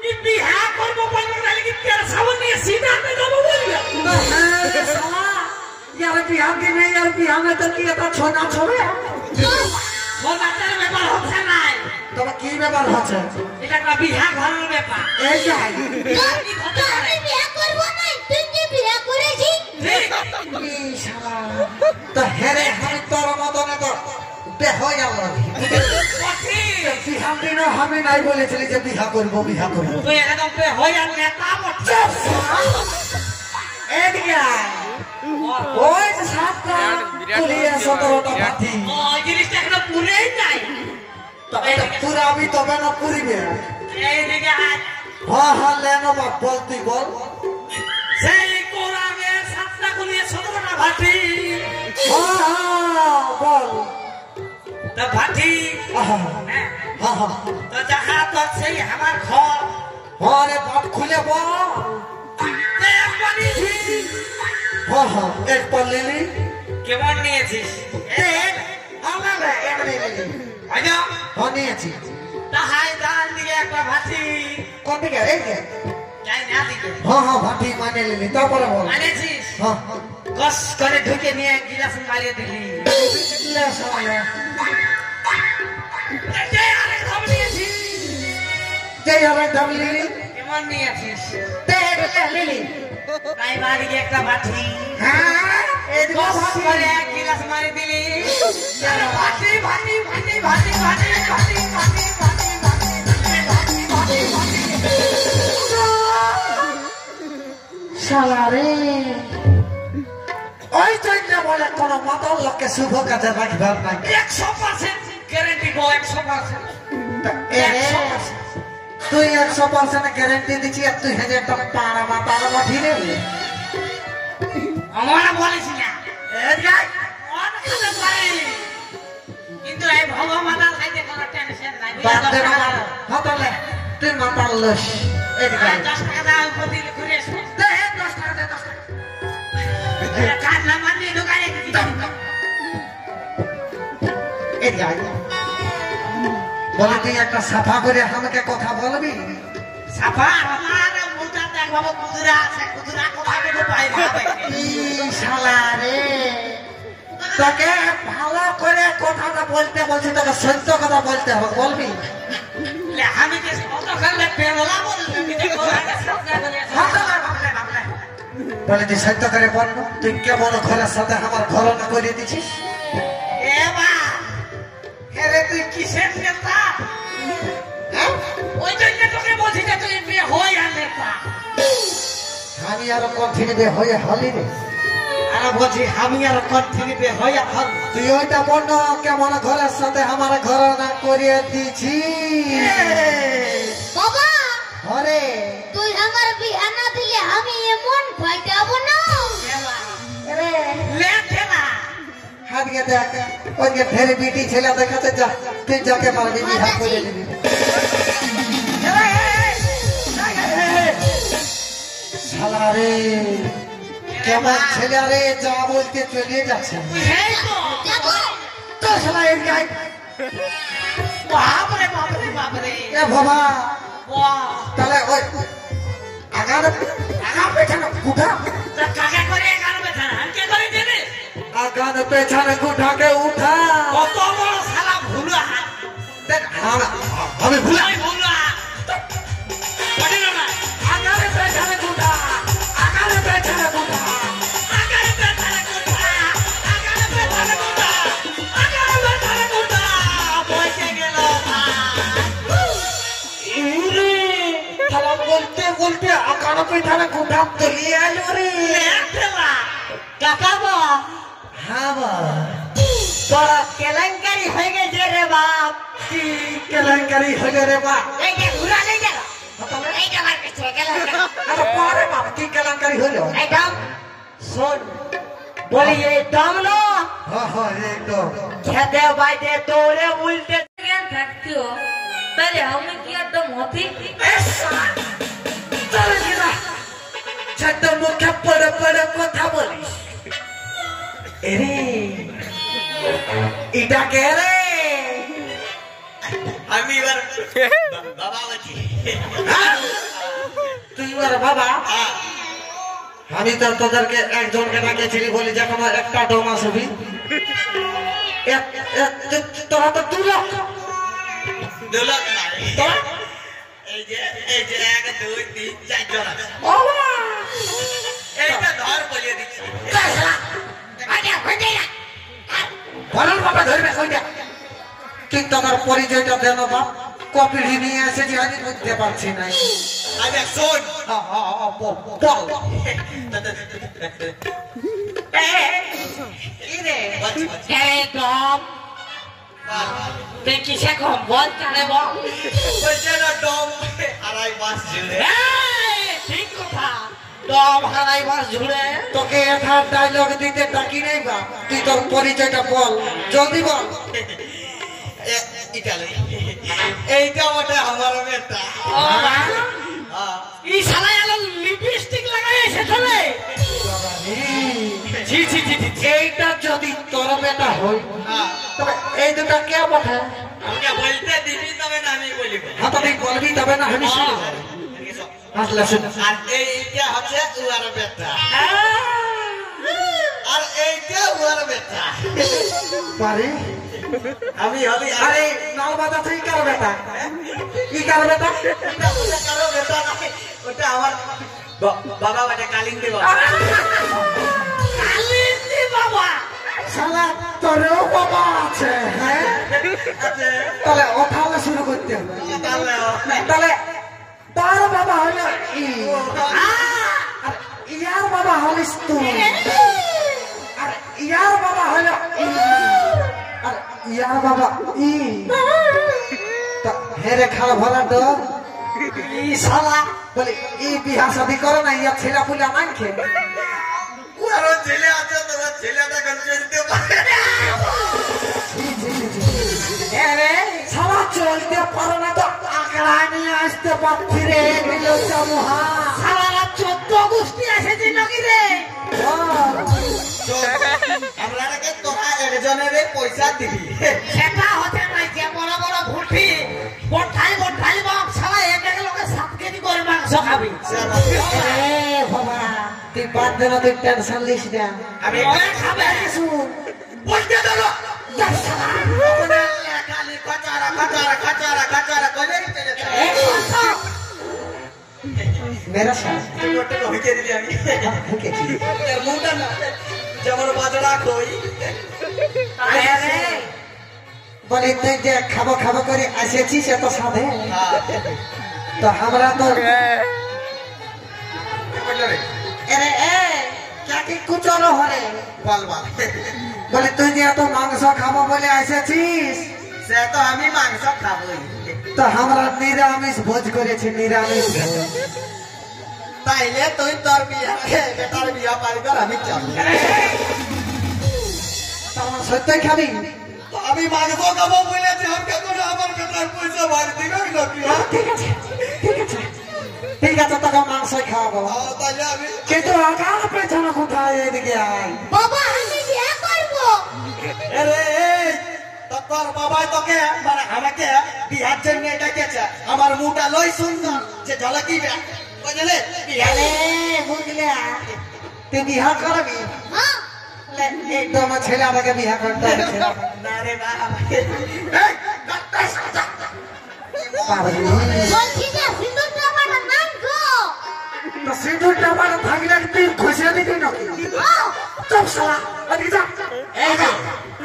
কি বিহা করবো বলবো না কি তেল সাবান নিয়ে সিধা নে যাবো বলবি শালা यार बिहार के नहीं यार बिहार में तो किया था छोना छोड़े সোনাটার ব্যাপার হচ্ছে নাই তবে কি ব্যাপার হচ্ছে এটা একটা বিহা ঘরের ব্যাপার এই যাই আমি বিয়ে করব না তুই কি বিয়ে করেছিস ঠিক এই শালা তো হেরে আমি তোর মতনে তো বেহয় গেল বিহার দিন আমি নাই বলেছিলি যে বিহা করবো তুই একদম হয়ে আর নেতা বটে এদিকে ওই যে 7টা কুলিয়ে 17টা ভাটি ওই জিনিসটা এখনো পুরেই নাই তবে পুরা আমি তবে না পুরিবে এইদিকে আয় হ্যাঁ লেনো বাপ বল তুই বল সেই কোরআনের 7টা গুলিয়ে 17টা ভাটি হ্যাঁ বল তা ভাটি হ্যাঁ হ্যাঁ তো যাহা তো সেই আমার ঘর আরে বাপ খুলে বল হ্যাঁ এক পর লিলি কেমন নিয়েছিস আমার এক লিলি আচ্ছা হ্যাঁ নিয়েছি তাহাই দান দিকে একটা ভাটি কোন দিকে এই যে যাই না দিকে হ্যাঁ ভাটি মানে লিলি তারপরে বল আনেছিস হ্যাঁ কস করে ঢুকে নিয়ে গিলাস মারিয়ে দিলি লে শালা এই আরেক ধাপ নিয়েছিস যেই হবে দাম লিলি কেমন নিয়েছিস তেল লিলি তাই বাড়িকে একটা ভাটি হ্যাঁ এদিকে কস ভাটি করে এক গিলাস মারি দিলি ভাটি ভাটি ভাটি ভাটি ভাটি ভাটি ভাটি ভাটি ভাটি ভাটি শালা রে ওই জন্য বলে কোন মাতাল লোককে শুভ কাজে রাখবার নাই 100% গ্যারান্টি গো 100% তুই 100% গ্যারান্টি দিচ্ছি আর তুই হেজে একটা পাড়া মাতাল মাঠি রে আমার বলিস না কিন্তু এই ভগবানের খাইতে কোনো টেনশন নাই বাদ দে মাতাল হতলে তুই মাতাল লস এদিকে 10 টাকা দাও প্রতি ঘুরে এসো দে 10 টাকা দে 10 টাকা কাজ না মারলে ঢোকায় এদিকে আয় বলে তুই একটা সাফা করে আমাকে কথা বলবি সাফা আমার মুটা দেখ বাবা কুদুরা আছে কুদুরা কথা বলতে পাই যাবে এই শালা রে তোকে ভালো করে কথাটা বলতে বলছি তোকে সত্য কথা বলতে হবে বলবি আমি কি কত খালে পেরলা বলবি কি কোরআনে সাথে বলে বলে তুই সত্য করে বল তুই কেমন ঘরের সাথে আমার ঘরনা করে দিছিস এ বা হেরে তুই কিসের নেতা আমি আর কন্টিনিউ হয়ে হলি রে আরে বলছি আমি আর কন্টিনিউ হয়ে হল তুই ওইটা বন্য কেমন ঘরের সাথে আমার ঘর না করিয়ে দিছি বাবা ঘরে তুই আমার বিয়া না দিলে আমি এমন ফাটাবো না লে খেলা হাত গিয়ে দেখ ওই যে ঢের বিটি ছেলে দেখাতে যা তুই যাকে পারবি বিহার করে দিবি শালা রে কেমন ছেলে রে যা বলতে চলে যাচ্ছে এই তো দেখো তো শালা এর গায়ে বাপরে বাপরে বাপরে এ বাবা বাহ তাহলে ওই আগার পেছনে গুঠা কাকা করে এখানে বেঠা কে করে দেবে আগার পেছনে গুঠাকে উঠা কত বড় শালা ভুলুয়া দেখ আমি ভুলা আমি ভুলুয়া পড়িল না আগার পেছনে গুঠা আগার পেছনে গুঠা আগারে বেঠারে কোঠা আগারে বেঠারে কোঠা আগারে বেঠারে কোঠা বইতে গেল ইরে তাহলে বলতে বলতে আগার পেছনে গুঠা তলিয়ে আলো রে খেলা কাকা বা হ্যাঁ বা বড় কেলেঙ্কারি হয়ে গেছে রে বাপ কি কেলেঙ্কারি হয়ে রে বা এই যে ঘুরা নেই গেল এইটা আমার কাছে গেল আরে পারে বাপ কি কেলেঙ্কারি হলো এই দাম শোন বলি এই দাম না হ্যাঁ হ্যাঁ একদম খেতে বাইতে তোরে উল্টে জ্ঞান থাকতো তাহলে আমি কি একদম হতি চলে কিনা ছোট মুখে পড়ে পড়ে কথা বলিস এরে এটা কে রে আমি এবার বাবা বলছি হ্যাঁ? তুই আর বাবা আমি তো তোদেরকে একজনকে ডাকেছিলি বলি যে কোনো একটা ডোম আসবি তোরা তো দু লোক দৌলত নাই এই যে 1 2 3 4 জন আছে এইটা ধর বলিয়ে দিচ্ছি বলুন বাবা ধরবে ওইটা তুই তোমার পরিচয়টা দেন বাপ কপিড়ি নিয়ে এসেছি আমি বুঝতে পারছি না আচ্ছা শোন বল কি রে এই দাম তুই কিসে কম বল তাহলে বল বলছে না ডম 2.5 মাস জুড়ে ঠিক কথা দম হারাই মাস ঝুড়ে তোকে একটা ডায়লগ দিতে ডাকি নেই বা তুই তোর পরিচয়টা বল জলদি বল ইটালি এইটা ওটা আমার বেটা ই শালা এলো লিপস্টিক লাগাই এসেছে রে জি জি জি জি এইটা যদি তোর বেটা হয় তবে এই দুটা কে বটে আমাকে বলতে দিবি তবে না আমি বলিব হাতে তুই বলবি তবে না আমি শুনবো আসলে শুন আর এইটা হচ্ছে উয়ার বেটা আর এইটা উয়ার বেটা পারে আমি হলি আরে নাল বাদা তুই কার বেটা কি কার বেটা এটা ওটা কারো বেটা না ওটা আমার বাবা বেটা কালিন্দে বাবা কালিন্দি বাবা শালা তোরও বাবা আছে হ্যাঁ তাহলে ওঠালে শুরু করতে হবে তাহলে তার বাবা হলো ই আর ইয়ার বাবা হলিস তুই আর ইয়ার বাবা হলো ই আর ইয়ার বাবা ই তা হেরে খাওয়া ভরা তো ই শালা বলে ই বিহা শাদি করে না ইয়া ছেলা পুলা মান খে আরো ছেলে আছে তোমার ছেলেটা কোন চলতে পারে আরে শালা চলতে পারে না তো আকড়া নিয়ে আসতে পারছি রে বিলোচা মহা শালারা 14 গোষ্ঠী এসেছে নাকি রে আমরা নাকি তোরা একজনের পয়সা দিবি সেটা হতে নাই যে বড় বড় ভুটি বঠাই বাপ শালা এক লোকে 7 কেজি করে মাংস খাবি এ বাবা তুই বাদ দে না তুই টেনশন লিস না আমি ওরে খাবে শুন বলতে দাও ওখানে খালি কাচারা কাচারা কাচারা কাচারা কইলে চলে যায় মেরা সাথ ছোট্ট হইকে দিলি আমি ঢুকেছি এর মুখটা না যেমন বাজরা কই আরে বলি তুই যে খাবো খাবো করে আসেছিস এত সাধে তো আমরা তো আরে এ কি কুচলো হরে বল বল বলে তুই যে এত মাংস খাবো বলে এসেছিস সে তো আমি মাংস খাবই তো আমরা নিরামিষ ভোজ করেছি নিরামিষ ভোজ। তাইলে তুই তোর বিয়া বেটার বিয়া পারি কর আমি চাই তোমার সত্যি খাবি আমি মাংস খাবো বলেছি আমি কেন আমার বেটার পয়সা বাড়ি দিবি নাকি ঠিক আছে ঠিক আছে ঠিক আছে তোকে মাংস খাওয়াবো তাইলে আমি কিন্তু আকার পেছনে কোথায় এদিকে আয় বাবা আমি বিয়ে করবো আরে তো তোর বাবাই তোকে মানে আমাকে বিয়ার জন্য ডেকেছে আমার মুখটা লই সুন্দর যে ঝলকিবে বুঝলে আরে বুঝলে তুই বিহা করবি হ্যাঁ তো আমার ছেলে আমাকে বিহা করতে হচ্ছে না রে বাবা বলছি যে সিঁদুরটা আমার নাম গো তো সিঁদুরটা আমার থাকলে তুই খুশি দিবি নাকি চুপ শালা ওদিকে যা এই যে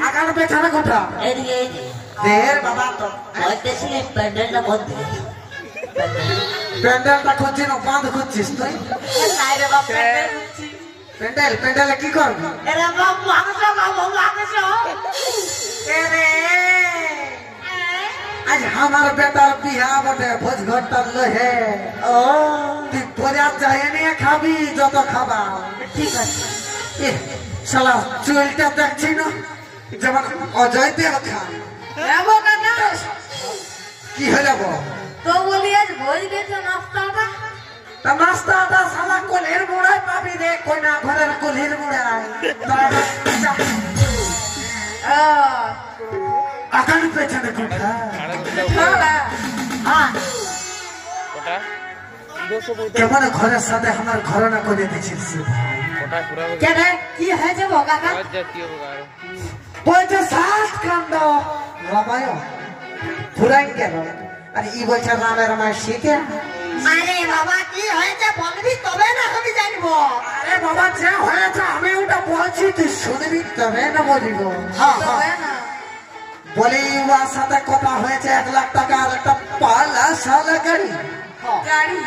আকার পেছনে কোথা এদিকে এদিকে দের বাবা তো বলতেছিলি প্যান্ডেলটা বন্ধ প্যান্ডেলটা খুঁজছিস না বাঁধ খুঁজছিস তুই নাই রে বাপ প্যান্ডেল হচ্ছি প্যান্ডেলে কি করবি এরে বাপ মাংস খাবো মাংস এরে আজ আমার বেটার বিহা বটে ভোজ ঘরটা লহে ও তুই পরিবার চাই নিয়ে খাবি যত খাবা ঠিক আছে এ, শালা চুলটা দেখছি না যেমন অজয় দেব খান যাবো কাকা কি হয়ে বল তো বলি আজ ভোজ গেছে নাস্তাটা তা নাস্তাটা শালা কোলের গোড়ায় পাবি রে কইনা ঘরের কোলের গোড়ায় আকার পেছনে কোথা হ্যাঁ কেমন ঘরের সাথে আমার ঘরনা করে দিছিস কেন কি হয়েছে গো কাকা বলছে সাত কান্ড রামায় পুরাই কেন আর ই বলছে রামের মায় শিখে আরে বাবা কি হয়েছে বলবি তবে না আমি জানবো আরে বাবা যে হয়েছে আমি ওটা বলছি তুই শুনবি তবে না বলিব হ্যাঁ তবে হ্যাঁ না বলি ওর সাথে কথা হয়েছে 1 লাখ টাকা আর একটা পালা সালা গাড়ি গাড়ি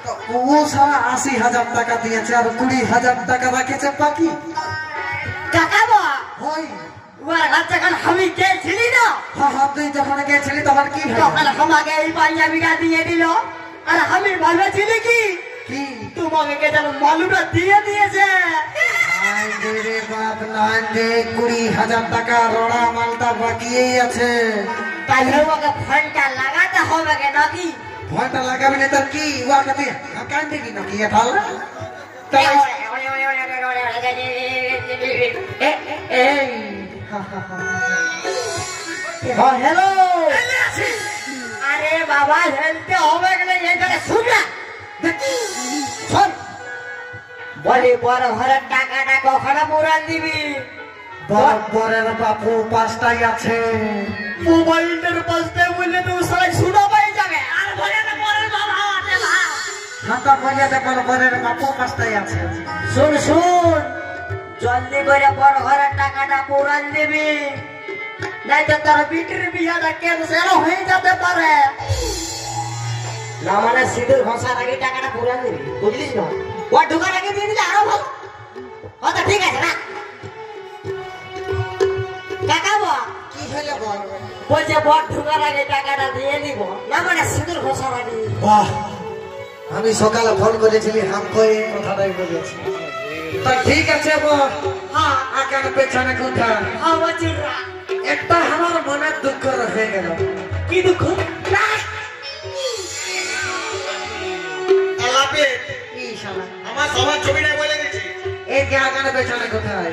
তো ও সারা 80,000 টাকা দিয়েছে আর 20,000 টাকা রাখেছে বাকি কাকা বা হই ওর হাতে যখন আমি গেছিলি না হ্যাঁ হ্যাঁ তুই যখন গেছিলি তখন কি তখন হয়েছে আমাকে এই পাঞ্জাবিটা দিয়ে দিল আর আমি ভাবেছিলি কি কি তোমাকে কে যেন মালুটা দিয়ে দিয়েছে নাই রে বাপ নাই রে 20,000 টাকা রড়া মালটা বাকিই আছে তাহলে ওকে ফোনটা লাগাতে হবে কে নাকি ভয়টা লাগাবি না তোর কি ওয়া কতি হাকান দিবি নাকি এ ভালো তাই এই হ্যাঁ হ্যালো আরে বাবা হেলতে হবে কেন এইটাকে শুন না শোন বলি বড় ঘরের টাকাটা কখনো মুরান দিবি বরের বাপু 5টাই আছে মোবাইলটার পাশে বললে তো সবাই শুনা পাই যাবে আর বলে না বড়ের বাবা আছে ভাই হাতা বলে দে বরের বাপু 5টাই আছে শুন শুন জলদি করে বড় ঘরের টাকাটা পুরান দিবি নাই তো তোর বিটির বিয়াটা ক্যান্সেল হয়ে যেতে পারে না মানে সিঁদুর ঘষার আগে টাকাটা পুরান দিবি বুঝলিস না ও ঢোকার আগে দিয়ে দিলে আরো ভালো আচ্ছা ঠিক আছে না কাকা বল কি হলো বল বলছে বট ঢোকার আগে টাকাটা দিয়ে দিব না মানে সিঁদুর ঘষার আগে বাহ আমি সকালে ফোন করেছিলি হামকো এই কথাটাই বলেছি তা ঠিক আছে বল হ্যাঁ আকার পেছনে কোথা হ্যাঁ বচিরা একটা আমার মনে দুঃখ হয়ে গেল কি দুঃখ আলাপে কি শালা আমার সবার ছবিটা বলে দিচ্ছি এই যে আকার পেছনে কোথায়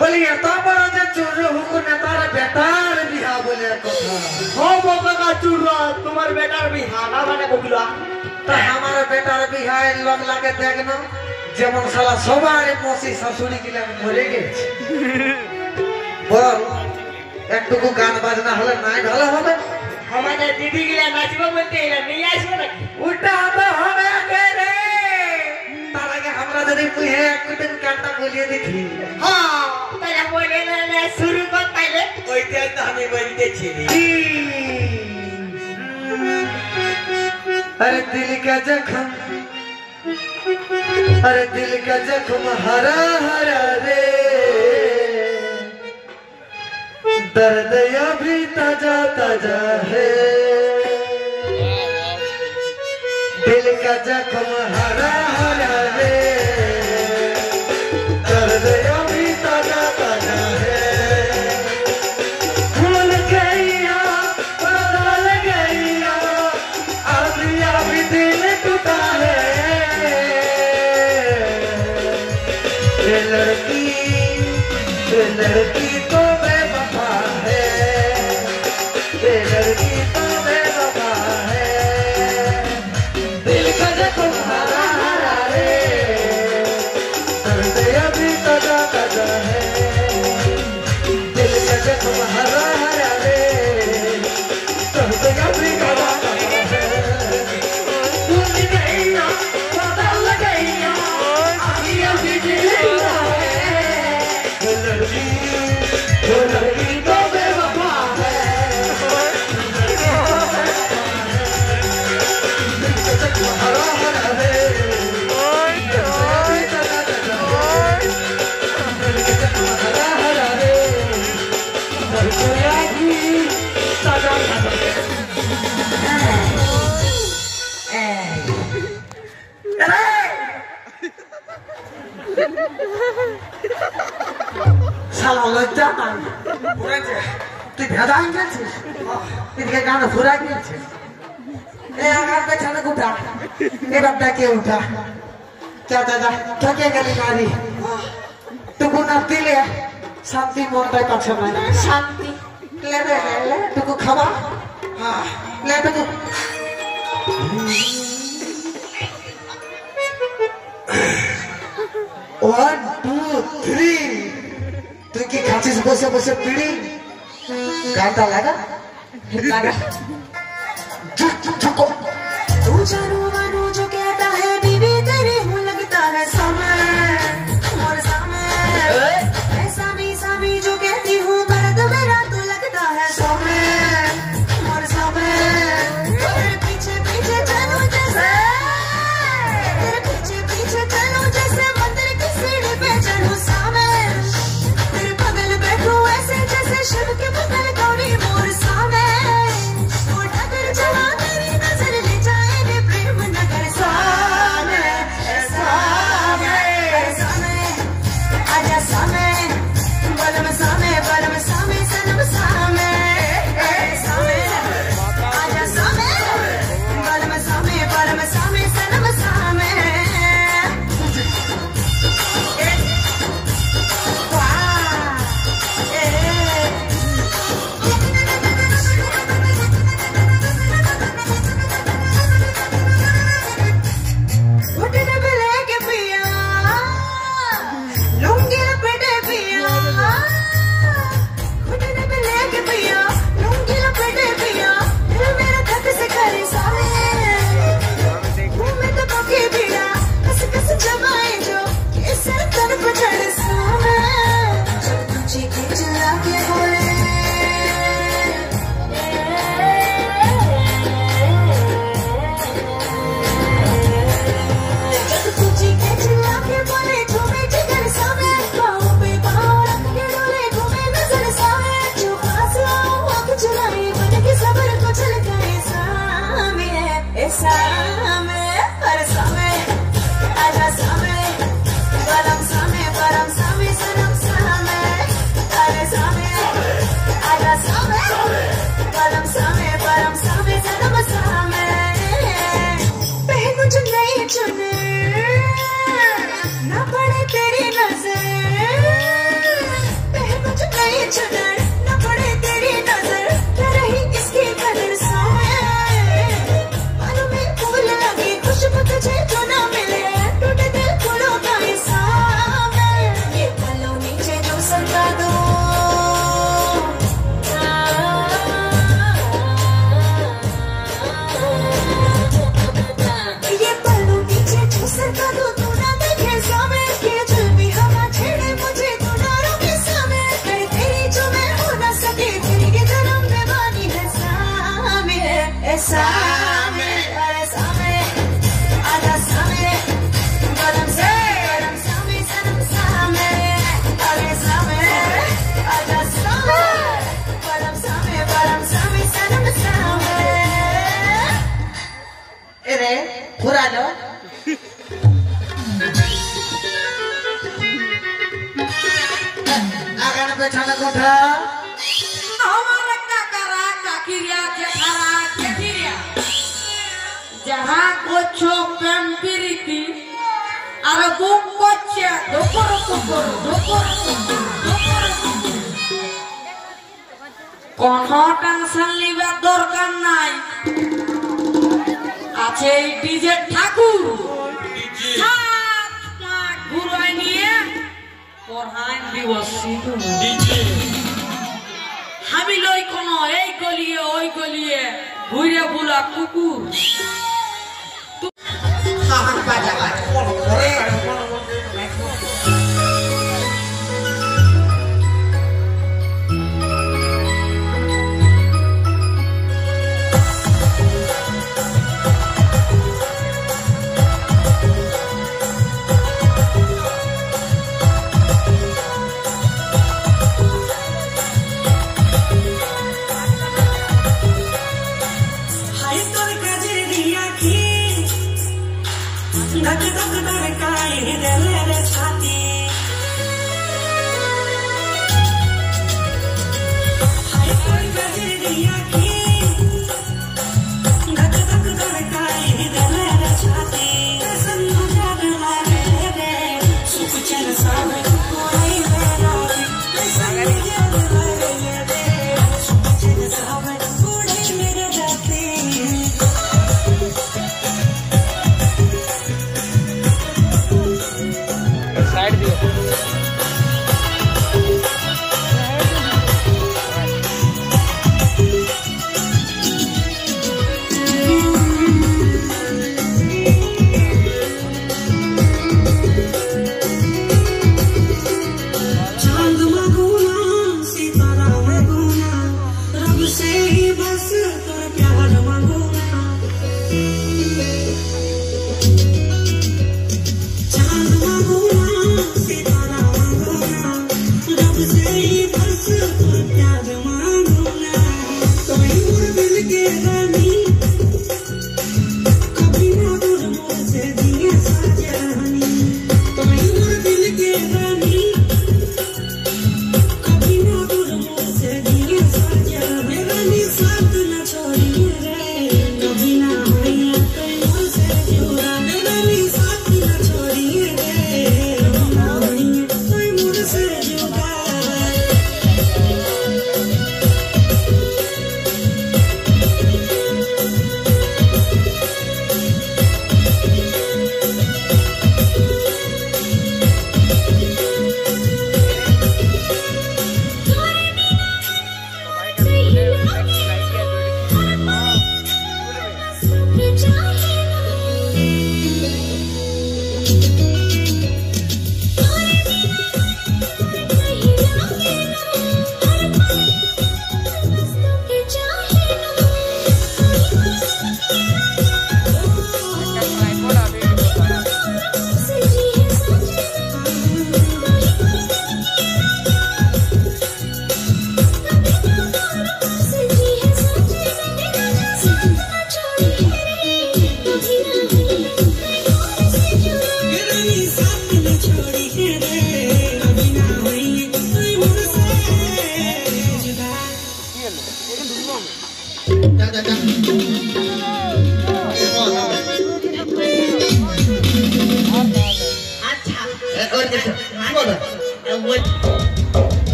বলি এত বড় যে চোর হুকু নেতার বেটার বিহা বলে কথা ও বাবা চুরা তোমার বেটার বিহা না মানে বকিলা তা আমার বেটার বিহায় লোক লাগে দেখনো যেমন শালা সবার মসি শাশুড়ি গিলা মরে গেছে বল একটুকু গান বাজনা হলে নাই ভালো হবে আমাদের দিদি গিলা নাচবে বলতে এরা নিয়ে আসবে নাকি উল্টা তো হবে রে তার আগে আমরা যদি পুহে একটু গানটা বলিয়ে দিতি হ্যাঁ তাহলে বলে না শুরু কর তাইলে ওইটাই তো আমি বলতেছি अरे दिल का जख्म अरे दिल का जख्म हरा हरा रे, दर्द अभी ताजा ताजा है। दिल का जख्म हरा हरा रे, दर्द अभी ताजा ताजा है। भूल गईया बदल गईया, अभी अभी दिल टूटा है। ये लड़की तो बेवफा है, ये लड़की तो बेवफा है। दिल का जख्म हरा हरा रे, दर्द अभी ताजा ताजा है। दिल का जख्म हरा हरा रे, दर्द अभी ताजा ताजा है। भूल गईया बदल गईया, अभी अभी दिल टूटा है। वो लड़की तो बेवफा है, हरा हरा रे, हरा हरा रे, শালা লজ্জা নাই। তুই ভেদাই গেছিস, তুই গানে ঘুরাই গেছিস। আমার পেছনে উঠা, এবার ডাকে উঠা। কে দাদা ঠকে গেলি নারী, টুকু না দিলে শান্তি মনটাই কাছে নাই। শান্তি লেবে টুকু খাবা, লে টুকু। 1 2 3। তুই কি খাচ্ছিস বসে বসে পিড়ি? গানটা লাগা লাগা। तू जानू मानू जो कहता है बीवी तेरी हूँ लगता है समय और समय। ऐसा भी जो कहती हूँ दर्द मेरा तो लगता है समय और समय। तेरे पीछे पीछे चलो जैसे, तेरे पीछे पीछे चलो जैसे मंदिर की सीढ़ी पे चढ़ूं सामने। तेरे बगल बैठूं ऐसे जैसे शिव के बगल गौरी मोर सामने। उठा कर चला तेरी नजर ले जाए रे प्रेम नगर सामने। सामने सामने आजा सामने, बलम सामने सनम सामने। सामने आजा सामने, बलम सामने सनम सामने। घुटने पे लेके पिया, लुंगी लपेटे पिया। घुटने पे लेके पिया, लुंगी लपेटे पिया। दिल मेरा धक से करे सारे, मुंह में तो पके पिया। कस कस जमाए जो ये सर तन पे चढ़े सामे। जब तुझे के चिल्ला के बोले, तुझे के चिल्ला के बोले झूमे जिगर सामे। पाँव पे पाँव रख के डोले घूमे नजर सामे। जो पास आओ आँख चुराए बन के सबर को छलकाए सामे। ए सामे हर सामे आजा सामे, बलम सामे सनम सामे। अरे सामे आजा सामे, बलम सामे सनम सामे। पहनूं जो नई चुने ना पड़े तेरी नजर, पहनूं जो नई चुनर ना पड़े तेरी नजर। क्या रही इसकी कदर सामे। बालों में फूल लगे खुशबू तुझे जो ना मिले, टूट दे রে ফুরালো আগান পেছনে কোঠা আমার কাকারা কাকিরা জেঠারা জেঠিরা যাহা করছো প্রেম প্রীতি আর বুক করছে ধোকর কুকুর ধোকর কোনো টেনশন লিবার দরকার নাই আছে এই ডিজে ঠাকুর ঘুরাই নিয়ে পড়াই দিব আমি লই কোন এই গলিয়ে ওই গলিয়ে ঘুরে বুলা কুকুর সাহান বাজা বাজ কোন করে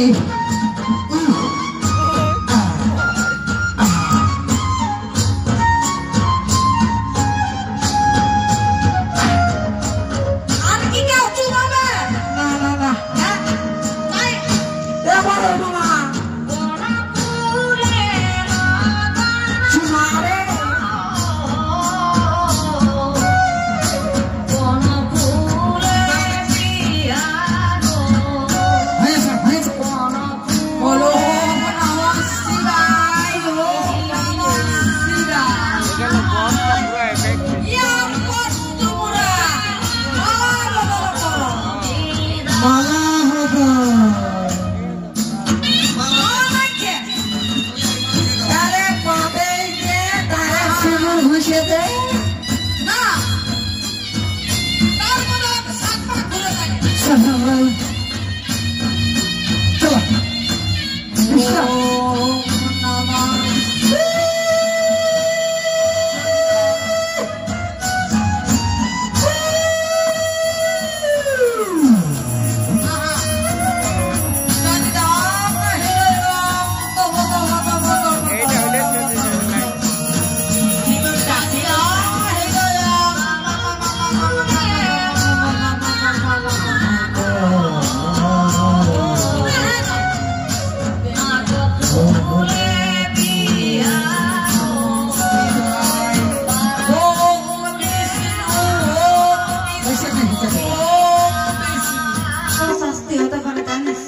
আর কি কেউ চুমাবে? না না না হ্যাঁ? নাই। এবার মামা চুমারে। হয়েছে হয়েছে বলো নমঃ শিবায়, ওম নমঃ শিবায়। এখানে বমটা পুরো এফেক্ট ইয়াম কষ্টুরা। মালা হবে আমাকে তারে পাবে যে তারা শুরু ঘুষে দেয় না, তার মনে একটা সাতটা খুলে থাকে। চলো ওম নমঃ এইটা হলে স্পেশাল শাস্তি হতে পারে জানিস?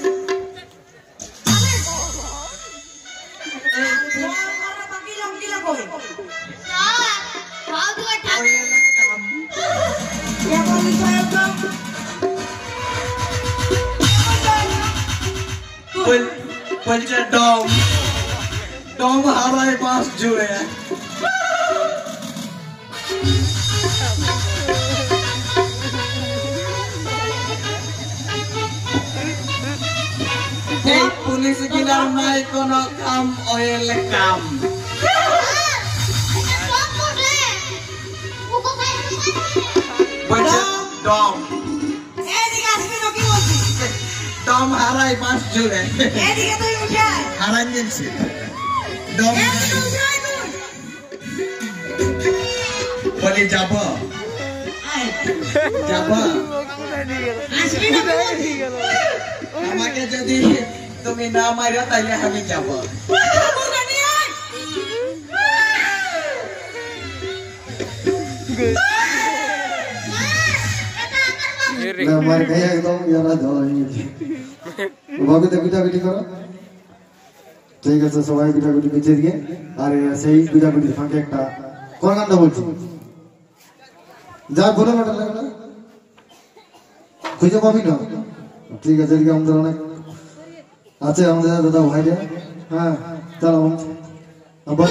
বলছে ডম ডম হারায় বাস জুড়ে এই পুলিশ গিলার নাই কোনো কাম অয়েল কাম বলছে ডম এদিকে আসবি না কি বলছিস? ডম হারায় বাস জুড়ে এদিকে তুই উঠে আয়। হারাই গেছে ডম এদিকে উঠে আয় তুই। বলি যাব আয়। যাব আসবি না কি বলছিস? আমাকে যদি তুমি না মারো তাহলে আমি যাব মুখে নিয়ে আয়। আমার গায়ে একদম ইয়ারা ধরা হয়ে গেছে ওভাবে তো পিটাপিটি করো ঠিক আছে সবাই পিটাপিটি পিছিয়ে দিয়ে আর সেই পিটাপিটির ফাঁকে একটা কোন গানটা বলছি যা বলে না খুঁজে পাবি না ঠিক আছে এদিকে আমাদের অনেক আছে আমাদের দাদা ভাইরা হ্যাঁ চলো আবার